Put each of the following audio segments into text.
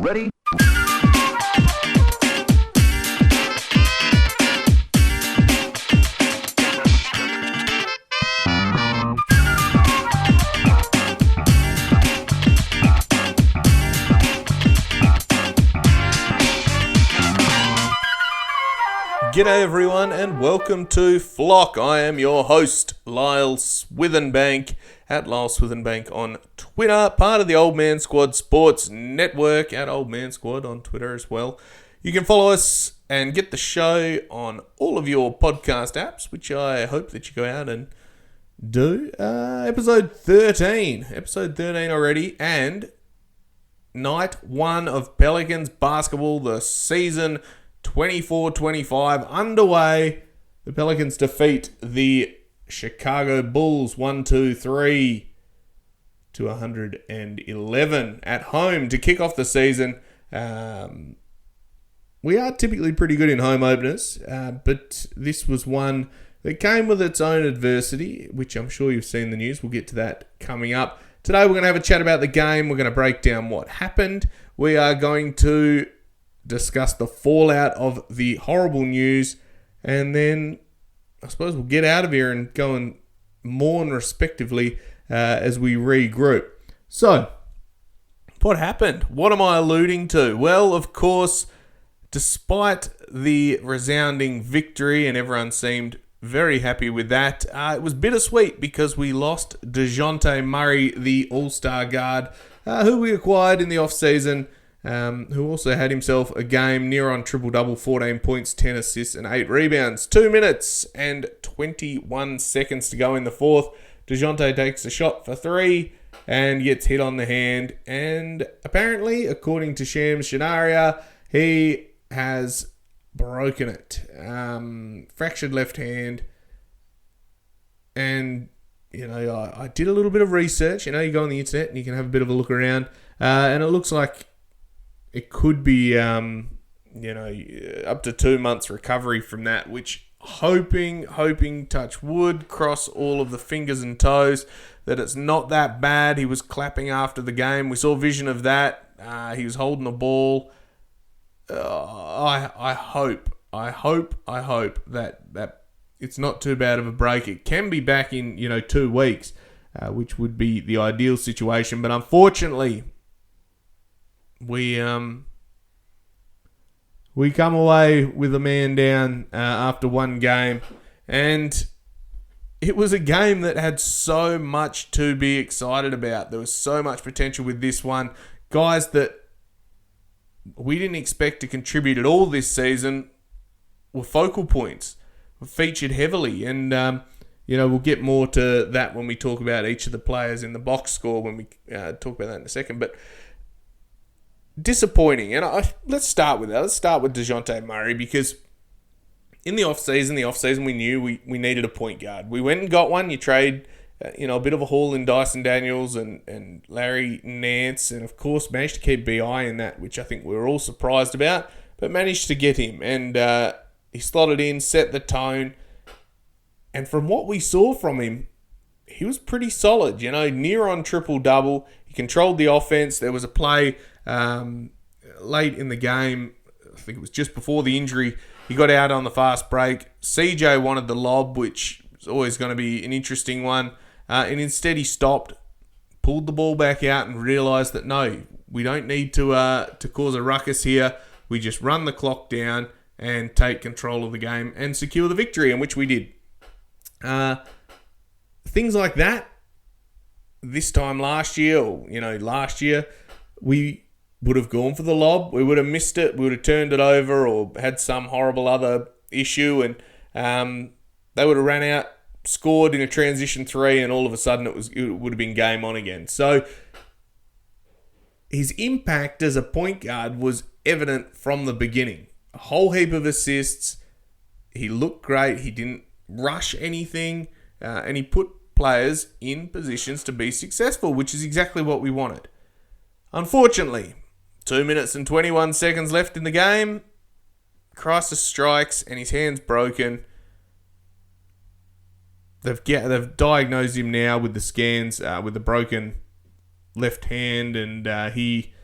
ready? G'day everyone and welcome to Flock. I am your host, Lyle Swithenbank, at Lyle Swithenbank on Twitter, part of the Old Man Squad Sports Network, at Old Man Squad on Twitter as well. You can follow us and get the show on all of your podcast apps, which I hope that you go out and do. Episode 13 already, and night one of Pelicans basketball, the season 24-25 underway. The Pelicans defeat the Chicago Bulls 1-2-3 to 111 at home to kick off the season. We are typically pretty good in home openers, but this was one that came with its own adversity, which I'm sure you've seen the news. We'll get to that coming up. Today we're going to have a chat about the game. We're going to break down what happened. We are going to discuss the fallout of the horrible news, and then I suppose we'll get out of here and go and mourn respectively as we regroup. So, what happened? What am I alluding to? Well, of course, despite the resounding victory, and everyone seemed very happy with that, it was bittersweet because we lost DeJounte Murray, the All-Star guard, who we acquired in the off-season, who also had himself a game near on triple-double, 14 points, 10 assists, and 8 rebounds. 2 minutes and 21 seconds to go in the fourth. DeJounte takes a shot for 3 and gets hit on the hand. And apparently, according to Shams Shanaria, he has broken it. Fractured left hand. And, I did a little bit of research. You go on the internet and you can have a bit of a look around. And it looks like it could be, up to 2 months recovery from that, which hoping, touch wood, cross all of the fingers and toes, that it's not that bad. He was clapping after the game. We saw vision of that. He was holding the ball. I hope that it's not too bad of a break. It can be back in, 2 weeks, which would be the ideal situation. But unfortunately, we come away with a man down after one game, and it was a game that had so much to be excited about. There was so much potential with this one. Guys that we didn't expect to contribute at all this season were focal points, were featured heavily, and we'll get more to that when we talk about each of the players in the box score when we talk about that in a second. But disappointing, and let's start with that. Let's start with DeJounte Murray, because in the off-season we knew we needed a point guard. We went and got one. You trade, a bit of a haul in Dyson Daniels and Larry Nance, and of course managed to keep BI in that, which I think we were all surprised about, but managed to get him, and he slotted in, set the tone, and from what we saw from him, he was pretty solid, near on triple-double. He controlled the offense. There was a play late in the game, I think it was just before the injury, he got out on the fast break. CJ wanted the lob, which is always going to be an interesting one, and instead he stopped, pulled the ball back out, and realised that no, we don't need to cause a ruckus here. We just run the clock down and take control of the game and secure the victory, in which we did. Things like that, this time last year, we would have gone for the lob. We would have missed it. We would have turned it over or had some horrible other issue, and they would have ran out, scored in a transition 3, and all of a sudden it would have been game on again. So his impact as a point guard was evident from the beginning. A whole heap of assists. He looked great. He didn't rush anything, and he put players in positions to be successful, which is exactly what we wanted. Unfortunately, 2 minutes and 21 seconds left in the game, crisis strikes and his hand's broken. They've diagnosed him now with the scans with the broken left hand, and he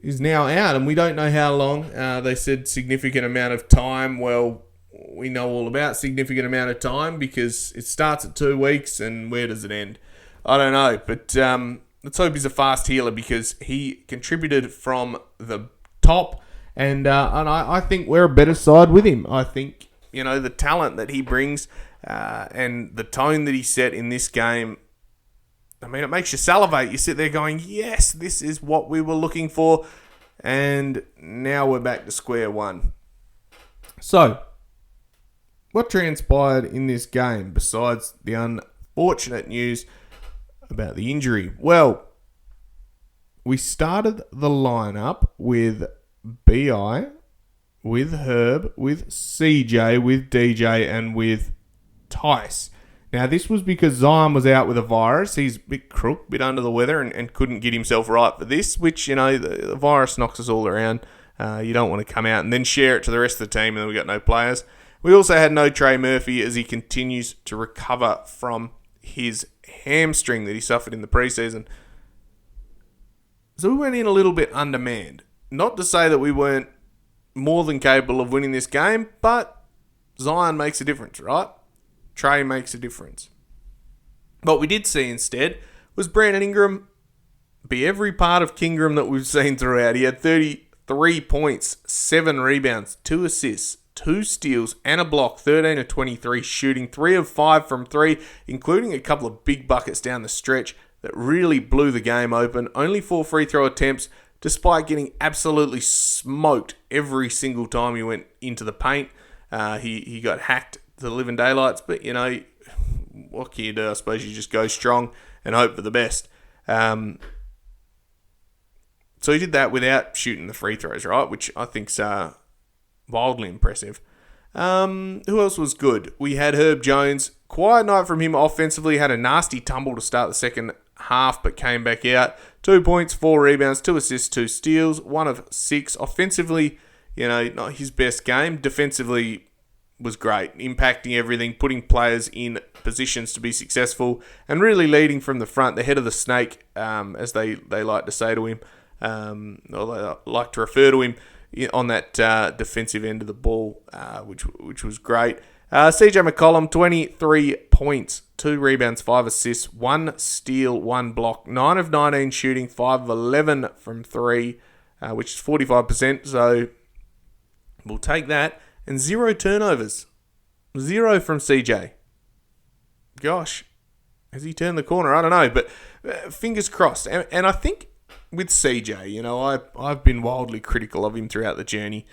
is now out, and we don't know how long. They said significant amount of time. Well, we know all about significant amount of time because it starts at 2 weeks, and where does it end? I don't know, but let's hope he's a fast healer because he contributed from the top, and I think we're a better side with him. I think, the talent that he brings and the tone that he set in this game, I mean, it makes you salivate. You sit there going, yes, this is what we were looking for, and now we're back to square one. So, what transpired in this game besides the unfortunate news about the injury? Well, we started the lineup with BI, with Herb, with CJ, with DJ, and with Tice. Now, this was because Zion was out with a virus. He's a bit crook, a bit under the weather, and couldn't get himself right for this, which, the virus knocks us all around. You don't want to come out and then share it to the rest of the team, and then we got no players. We also had no Trey Murphy as he continues to recover from his hamstring that he suffered in the preseason. So we went in a little bit undermanned. Not to say that we weren't more than capable of winning this game, but Zion makes a difference, right? Trey makes a difference. What we did see instead was Brandon Ingram be every part of Kingram that we've seen throughout. He had 33 points, 7 rebounds, 2 assists, 2 steals, and a block, 13 of 23 shooting, 3 of 5 from 3, including a couple of big buckets down the stretch that really blew the game open. Only 4 free throw attempts, despite getting absolutely smoked every single time he went into the paint. He got hacked to the living daylights, but what can you do? I suppose you just go strong and hope for the best. So he did that without shooting the free throws, right? Which I think's wildly impressive. Who else was good? We had Herb Jones. Quiet night from him offensively. Had a nasty tumble to start the second half, but came back out. 2 points, 4 rebounds, 2 assists, 2 steals, 1 of 6. Offensively, not his best game. Defensively was great, impacting everything, putting players in positions to be successful, and really leading from the front, the head of the snake, as they like to say to him, or they like to refer to him on that defensive end of the ball, which was great. CJ McCollum, 23 points, 2 rebounds, 5 assists, 1 steal, 1 block, 9 of 19 shooting, 5 of 11 from 3, which is 45%, so we'll take that. And 0 turnovers. 0 from CJ. Gosh, has he turned the corner? I don't know, but fingers crossed. And I think with CJ, I've been wildly critical of him throughout the journey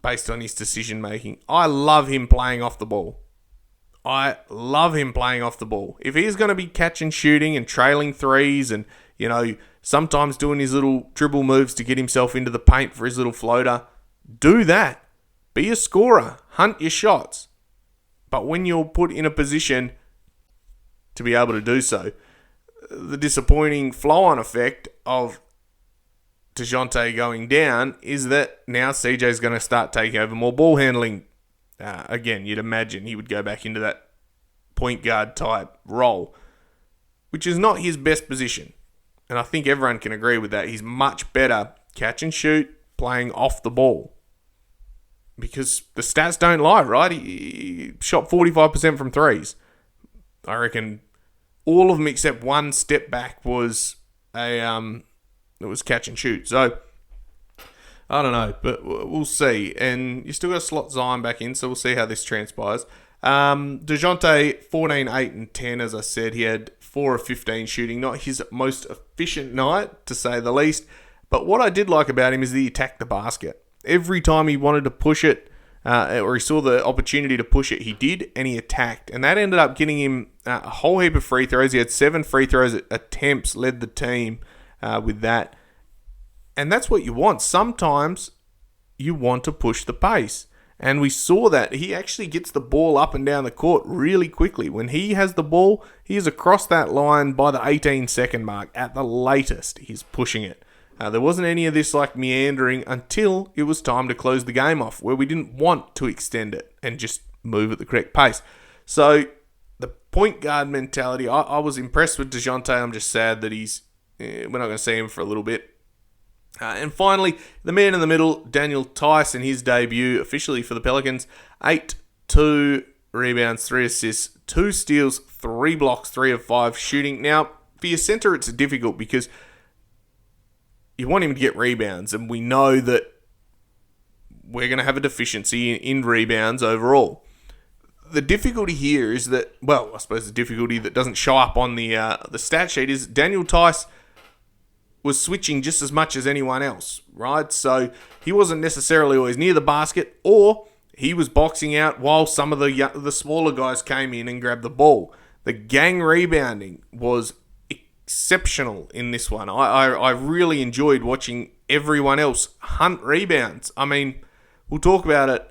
based on his decision making. I love him playing off the ball. If he's going to be catching, shooting and trailing threes and, sometimes doing his little dribble moves to get himself into the paint for his little floater, do that. Be a scorer. Hunt your shots. But when you're put in a position to be able to do so, the disappointing flow-on effect of DeJounte going down is that now CJ's going to start taking over more ball handling. Again, you'd imagine he would go back into that point guard type role, which is not his best position. And I think everyone can agree with that. He's much better catch and shoot, playing off the ball. Because the stats don't lie, right? He shot 45% from threes. I reckon all of them except one step back was it was catch and shoot. So I don't know, but we'll see. And you still got to slot Zion back in, so we'll see how this transpires. DeJounte, 14, 8, and 10, as I said. He had 4 of 15 shooting. Not his most efficient night, to say the least. But what I did like about him is that he attacked the basket. Every time he wanted to push it, or he saw the opportunity to push it, he did, and he attacked. And that ended up getting him a whole heap of free throws. He had 7 free throws attempts, led the team with that. And that's what you want. Sometimes you want to push the pace. And we saw that. He actually gets the ball up and down the court really quickly. When he has the ball, he is across that line by the 18-second mark. At the latest, he's pushing it. There wasn't any of this like meandering until it was time to close the game off, where we didn't want to extend it and just move at the correct pace. So the point guard mentality, I was impressed with DeJounte. I'm just sad that we're not going to see him for a little bit. And finally, the man in the middle, Daniel Tice, in his debut officially for the Pelicans, 2 rebounds, 3 assists, 2 steals, 3 blocks, 3 of 5 shooting. Now, for your center, it's difficult because you want him to get rebounds, and we know that we're going to have a deficiency in rebounds overall. The difficulty here is that, well, I suppose the difficulty that doesn't show up on the stat sheet is Daniel Tice was switching just as much as anyone else, right? So he wasn't necessarily always near the basket, or he was boxing out while some of the smaller guys came in and grabbed the ball. The gang rebounding was exceptional in this one. I really enjoyed watching everyone else hunt rebounds. I mean, we'll talk about it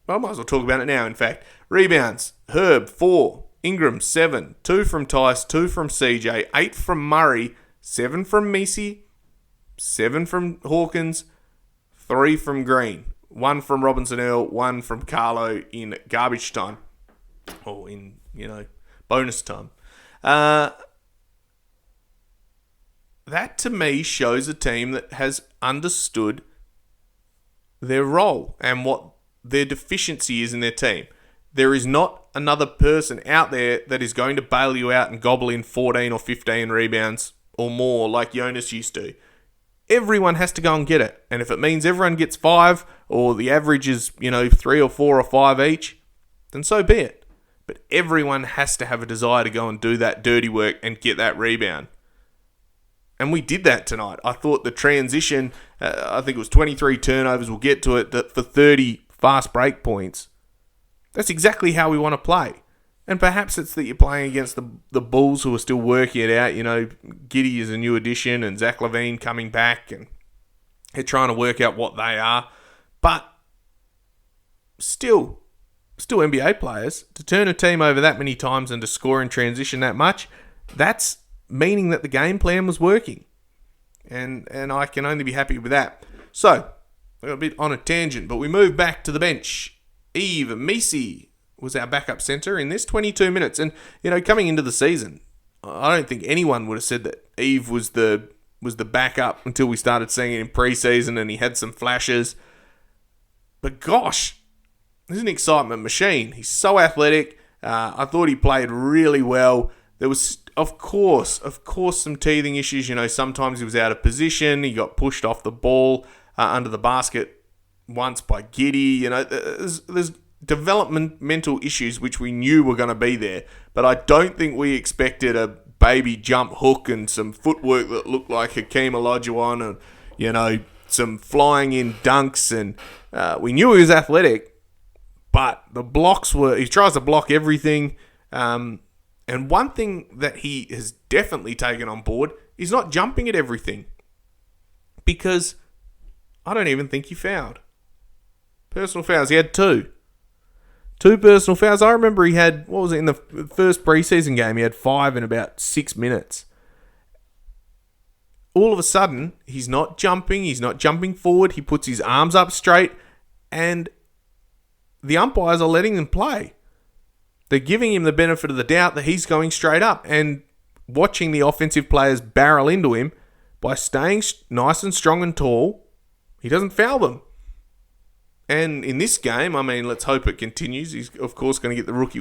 I might as well talk about it now, in fact. Rebounds, Herb, 4. Ingram, 7. 2 from Tice, 2 from CJ, 8 from Murray, 7 from Messi, 7 from Hawkins, 3 from Green, 1 from Robinson Earl, 1 from Carlo in garbage time. Or in, bonus time. That, to me, shows a team that has understood their role and what their deficiency is in their team. There is not another person out there that is going to bail you out and gobble in 14 or 15 rebounds or more like Jonas used to. Everyone has to go and get it. And if it means everyone gets 5 or the average is, 3 or 4 or 5 each, then so be it. But everyone has to have a desire to go and do that dirty work and get that rebound. And we did that tonight. I thought the transition, I think it was 23 turnovers, we'll get to it, that for 30 fast break points. That's exactly how we want to play. And perhaps it's that you're playing against the Bulls who are still working it out. Giddey is a new addition and Zach LaVine coming back and they're trying to work out what they are. But still NBA players, to turn a team over that many times and to score in transition that much, that's meaning that the game plan was working. And I can only be happy with that. So, we're a bit on a tangent, but we move back to the bench. Yves Messi was our backup center in this 22 minutes. And, coming into the season, I don't think anyone would have said that Yves was the backup until we started seeing it in preseason and he had some flashes. But gosh, this is an excitement machine. He's so athletic. I thought he played really well. There was, of course, some teething issues. Sometimes he was out of position. He got pushed off the ball under the basket once by Giddey. There's developmental issues which we knew were going to be there. But I don't think we expected a baby jump hook and some footwork that looked like Hakeem Olajuwon and, some flying in dunks. And we knew he was athletic, but the blocks he tries to block everything. And one thing that he has definitely taken on board is not jumping at everything. Because I don't even think he fouled. Personal fouls, he had 2. 2 personal fouls. I remember he had, in the first preseason game, he had 5 in about 6 minutes. All of a sudden, he's not jumping forward, he puts his arms up straight, and the umpires are letting him play. They're giving him the benefit of the doubt that he's going straight up and watching the offensive players barrel into him by staying nice and strong and tall. He doesn't foul them. And in this game, let's hope it continues. He's, of course, going to get the rookie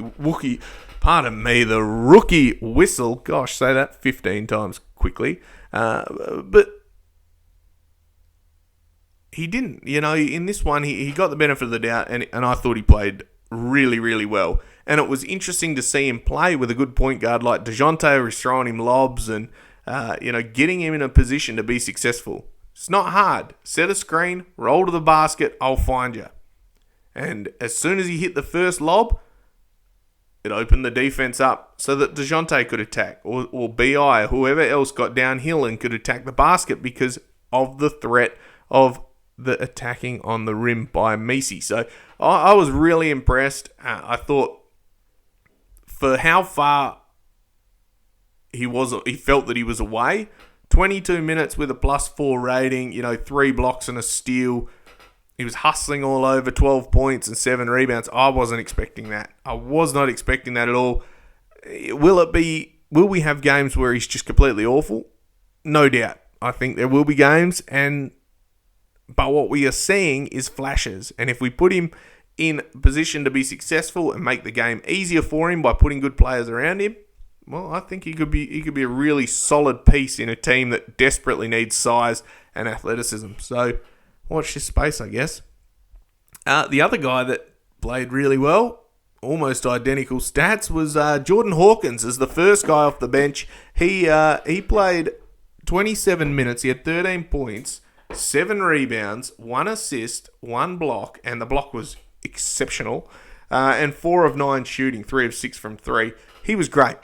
whistle. Gosh, say that 15 times quickly. But he didn't. In this one, he got the benefit of the doubt, and I thought he played really, really well. And it was interesting to see him play with a good point guard like DeJounte, who's throwing him lobs and, getting him in a position to be successful. It's not hard. Set a screen, roll to the basket, I'll find you. And as soon as he hit the first lob, it opened the defense up so that DeJounte could attack, or BI, or whoever else got downhill and could attack the basket because of the threat of the attacking on the rim by Messi. So I was really impressed. I thought for how far he felt that he was away, 22 minutes with a +4 rating, 3 blocks and a steal. He was hustling all over, 12 points and 7 rebounds. I wasn't expecting that. I was not expecting that at all. Will we have games where he's just completely awful? No doubt. I think there will be games, but what we are seeing is flashes. And if we put him in position to be successful and make the game easier for him by putting good players around him, well, I think he could be a really solid piece in a team that desperately needs size and athleticism. So watch this space, I guess. The other guy that played really well, almost identical stats, was Jordan Hawkins as the first guy off the bench. He played 27 minutes. He had 13 points, 7 rebounds, 1 assist, 1 block, and the block was exceptional, and 4 of 9 shooting, 3 of 6 from 3. He was great.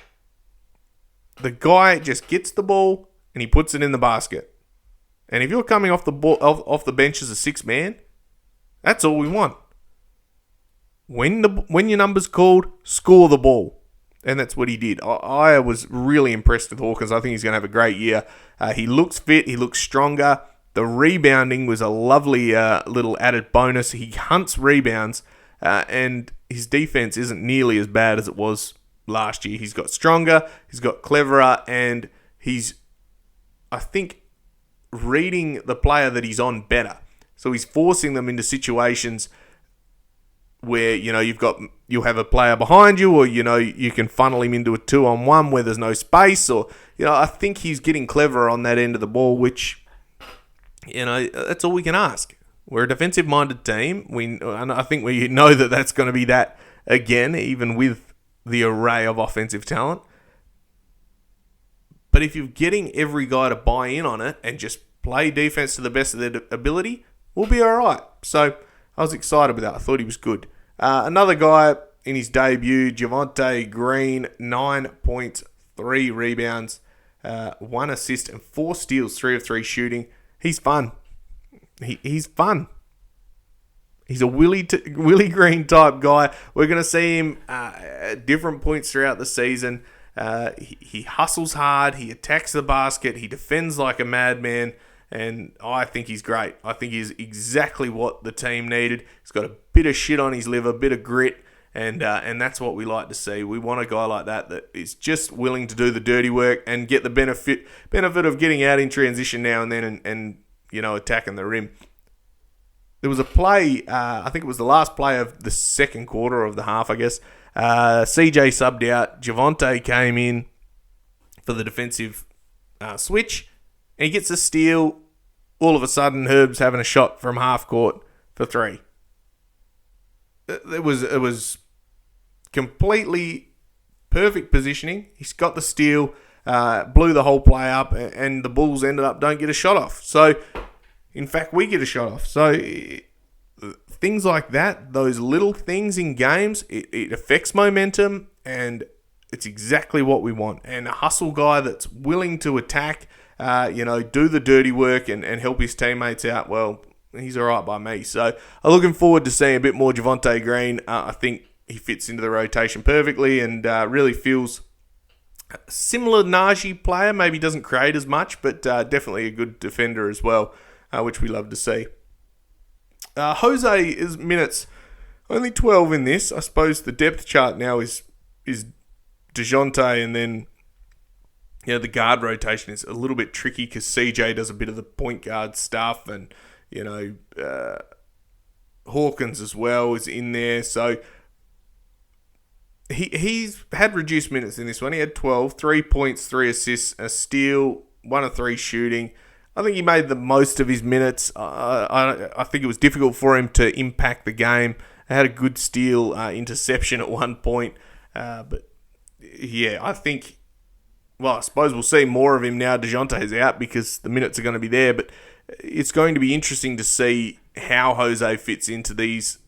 The guy just gets the ball and he puts it in the basket. And if you're coming off the bench as a 6-man, that's all we want. When your number's called, score the ball. And that's what he did. I was really impressed with Hawkins. I think he's going to have a great year. He looks fit. He looks stronger. The rebounding was a lovely little added bonus. He hunts rebounds, and his defense isn't nearly as bad as it was last year. He's got stronger, he's got cleverer, and he's, I think, reading the player that he's on better. So he's forcing them into situations where, you'll have a player behind you, or, you can funnel him into a 2-on-1 where there's no space, or, I think he's getting cleverer on that end of the ball, which, that's all we can ask. We're a defensive-minded team. And I think we know that that's going to be that again, even with the array of offensive talent. But if you're getting every guy to buy in on it and just play defense to the best of their ability, we'll be all right. So I was excited with that. I thought he was good. Another guy in his debut, Javonte Green, 9 points, 3 rebounds, 1 assist, and 4 steals, 3 of 3 shooting. He's fun. He's fun. He's a Willie Green type guy. We're going to see him at different points throughout the season. He hustles hard. He attacks the basket. He defends like a madman. And I think he's great. I think he's exactly what the team needed. He's got a bit of shit on his liver, a bit of grit. And that's what we like to see. We want a guy like that is just willing to do the dirty work and get the benefit of getting out in transition now and then and attacking the rim. There was a play, I think it was the last play of the second quarter of the half, I guess. CJ subbed out. Javonte came in for the defensive switch. And he gets a steal. All of a sudden, Herb's having a shot from half court for 3. It was completely perfect positioning. He's got the steal, blew the whole play up, and the Bulls don't get a shot off. So, in fact, we get a shot off. So, things like that, those little things in games, it affects momentum, and it's exactly what we want. And a hustle guy that's willing to attack, do the dirty work and help his teammates out, well, he's all right by me. So I'm looking forward to seeing a bit more Javonte Green. I think he fits into the rotation perfectly and really feels similar Najee player. Maybe doesn't create as much, but definitely a good defender as well, which we love to see. Jose's minutes, only 12 in this. I suppose the depth chart now is DeJounte, and then the guard rotation is a little bit tricky because CJ does a bit of the point guard stuff, and Hawkins as well is in there. So he's had reduced minutes in this one. He had 12, 3 points, 3 assists, a steal, 1 of 3 shooting. I think he made the most of his minutes. I think it was difficult for him to impact the game. He had a good steal interception at one point. But yeah, I think, I suppose we'll see more of him now DeJounte's out because the minutes are going to be there. But it's going to be interesting to see how Jose fits into these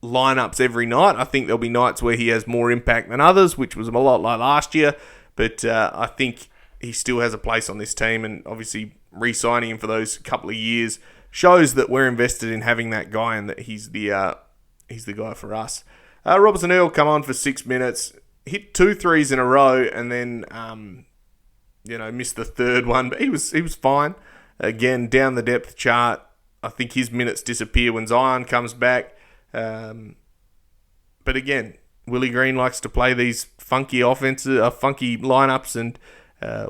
lineups every night. I think there'll be nights where he has more impact than others, which was a lot like last year. But I think he still has a place on this team, and obviously re-signing him for those couple of years shows that we're invested in having that guy and that he's the guy for us. Robertson Earl come on for 6 minutes, hit 2 threes in a row, and then missed the third one, but he was fine. Again, down the depth chart, I think his minutes disappear when Zion comes back. But again, Willie Green likes to play these funky funky lineups, and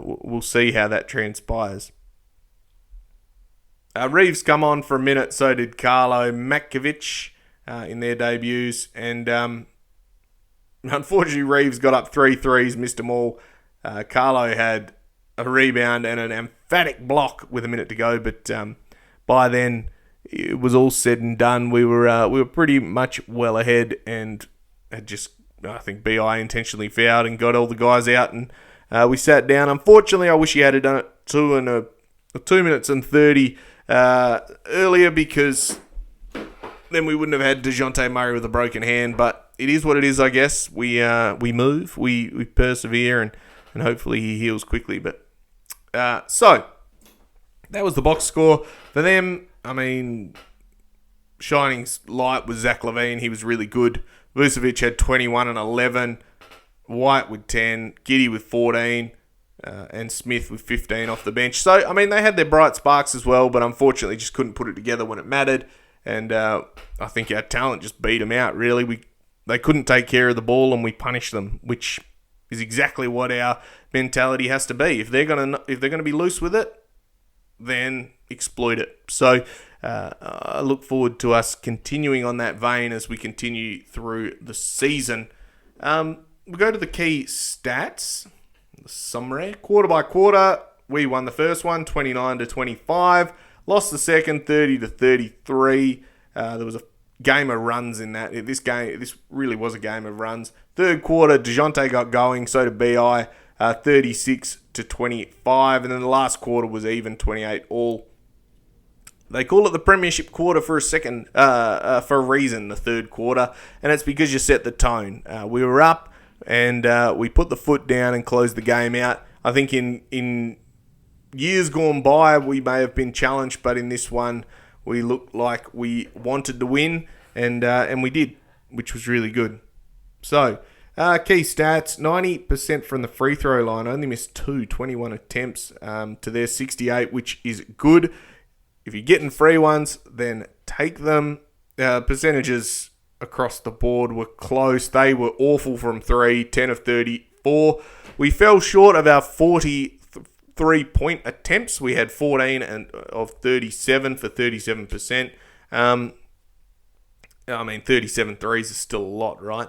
we'll see how that transpires. Reeves come on for a minute, so did Carlo Matkovic in their debuts. And unfortunately, Reeves got up 3 threes, missed them all. Carlo had a rebound and an emphatic block with a minute to go, but by then it was all said and done. We were pretty much well ahead, and had just, I think BI intentionally fouled and got all the guys out, and we sat down. Unfortunately, I wish he had done it 2 minutes and 30 earlier, because then we wouldn't have had DeJounte Murray with a broken hand. But it is what it is, I guess. We move, we persevere, and hopefully he heals quickly. But so that was the box score for them. I mean, shining light was Zach LaVine. He was really good. Vucevic had 21 and 11. White with 10. Giddey with 14. And Smith with 15 off the bench. So, I mean, they had their bright sparks as well, but unfortunately just couldn't put it together when it mattered. And I think our talent just beat them out, really. They couldn't take care of the ball, and we punished them, which is exactly what our mentality has to be. If they're gonna be loose with it, then exploit it. So I look forward to us continuing on that vein as we continue through the season. We go to the key stats. The summary. Quarter by quarter, we won the first one, 29-25. Lost the second, 30-33. There was a game of runs in that. This really was a game of runs. Third quarter, DeJounte got going, so did BI, 36-25. And then the last quarter was even, 28 all. They call it the premiership quarter for a reason, the third quarter, and it's because you set the tone. We were up, and we put the foot down and closed the game out. I think in years gone by, we may have been challenged, but in this one, we looked like we wanted to win, and we did, which was really good. So, key stats, 90% from the free throw line. Only missed 21 attempts to their 68, which is good. If you're getting free ones, then take them. Percentages across the board were close. They were awful from 3, 10 of 34. We fell short of our 43-point attempts. We had 14 of 37 for 37%. 37 threes is still a lot, right?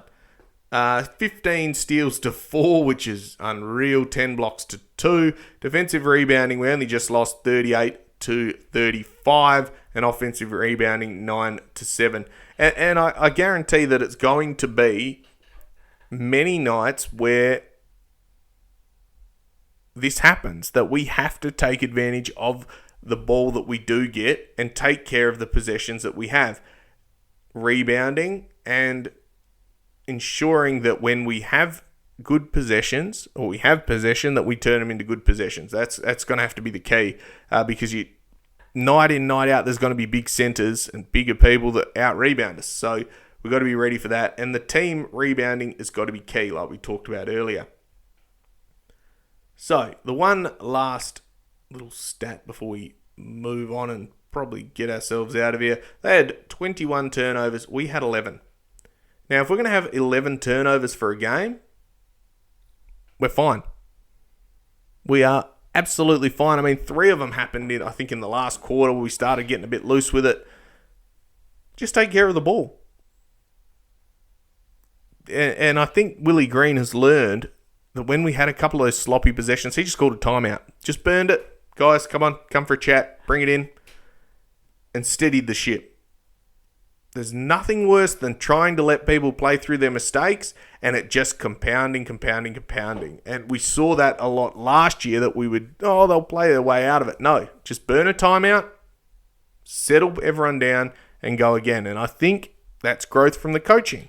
15 steals to 4, which is unreal. 10 blocks to 2. Defensive rebounding, we only just lost 38-35, and offensive rebounding 9-7. And I guarantee that it's going to be many nights where this happens, that we have to take advantage of the ball that we do get and take care of the possessions that we have. Rebounding and ensuring that when we have good possessions, or we have possession, that we turn them into good possessions. That's going to have to be the key, because night in, night out, there's going to be big centers and bigger people that out-rebound us. So we've got to be ready for that. And the team rebounding has got to be key, like we talked about earlier. So the one last little stat before we move on and probably get ourselves out of here. They had 21 turnovers. We had 11. Now, if we're going to have 11 turnovers for a game, we're fine. We are absolutely fine. I mean, 3 of them happened in the last quarter where we started getting a bit loose with it. Just take care of the ball. And I think Willie Green has learned that when we had a couple of those sloppy possessions, he just called a timeout. Just burned it. Guys, come for a chat. Bring it in. And steadied the ship. There's nothing worse than trying to let people play through their mistakes and it just compounding. And we saw that a lot last year, that we would, they'll play their way out of it. No, just burn a timeout, settle everyone down and go again. And I think that's growth from the coaching.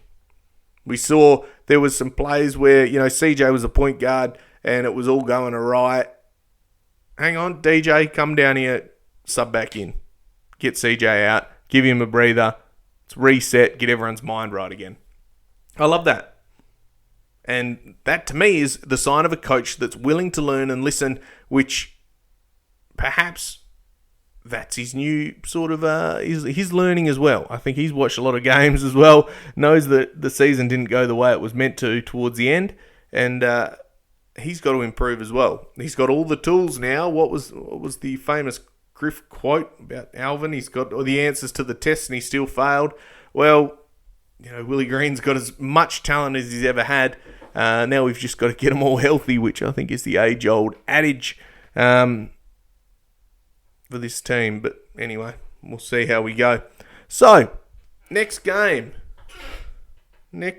We saw there was some plays where, CJ was a point guard and it was all going awry. Hang on, DJ, come down here, sub back in. Get CJ out, give him a breather. Reset, get everyone's mind right again. I love that. And that to me is the sign of a coach that's willing to learn and listen, which perhaps that's his new sort of, he's learning as well. I think he's watched a lot of games as well, knows that the season didn't go the way it was meant to towards the end, and he's got to improve as well. He's got all the tools now. What was the famous Griff quote about Alvin. He's got all the answers to the test and he still failed. Well, Willie Green's got as much talent as he's ever had. Now we've just got to get them all healthy, which I think is the age-old adage for this team. But anyway, we'll see how we go. So, next game. I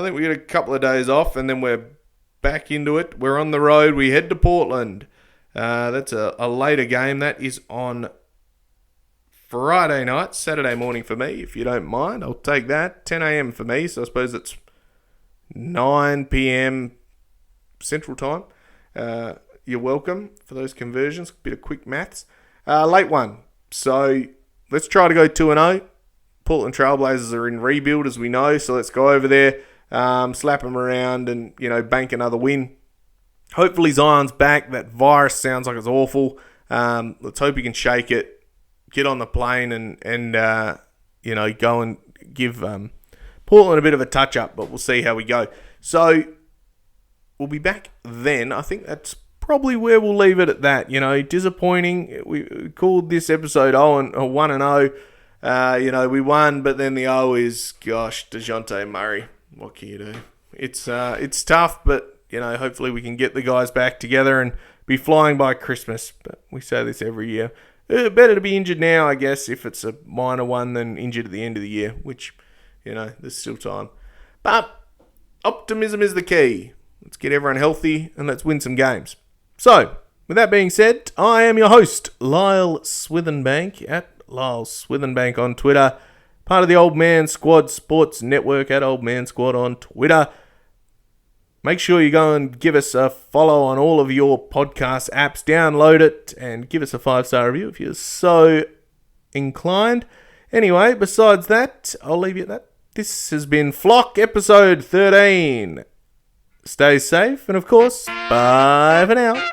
think we get a couple of days off and then we're back into it. We're on the road. We head to Portland. That's a later game. That is on Friday night, Saturday morning for me, if you don't mind. I'll take that. 10 a.m. for me, so I suppose it's 9 p.m. Central Time. You're welcome for those conversions. Bit of quick maths. Late one. So let's try to go 2-0. Portland Trailblazers are in rebuild, as we know, so let's go over there, slap them around and, bank another win. Hopefully Zion's back. That virus sounds like it's awful. Let's hope he can shake it. Get on the plane and go and give Portland a bit of a touch-up, but we'll see how we go. So, we'll be back then. I think that's probably where we'll leave it at that. Disappointing. We called this episode 1-0. We won, but then the O is, gosh, DeJounte Murray. What can you do? It's tough, but, hopefully we can get the guys back together and be flying by Christmas. But we say this every year. Better to be injured now, I guess, if it's a minor one than injured at the end of the year, which, there's still time. But optimism is the key. Let's get everyone healthy and let's win some games. So, with that being said, I am your host, Lyle Swithenbank, at Lyle Swithenbank on Twitter. Part of the Old Man Squad Sports Network at Old Man Squad on Twitter. Make sure you go and give us a follow on all of your podcast apps. Download it and give us a 5-star review if you're so inclined. Anyway, besides that, I'll leave you at that. This has been Flock episode 13. Stay safe and, of course, bye for now.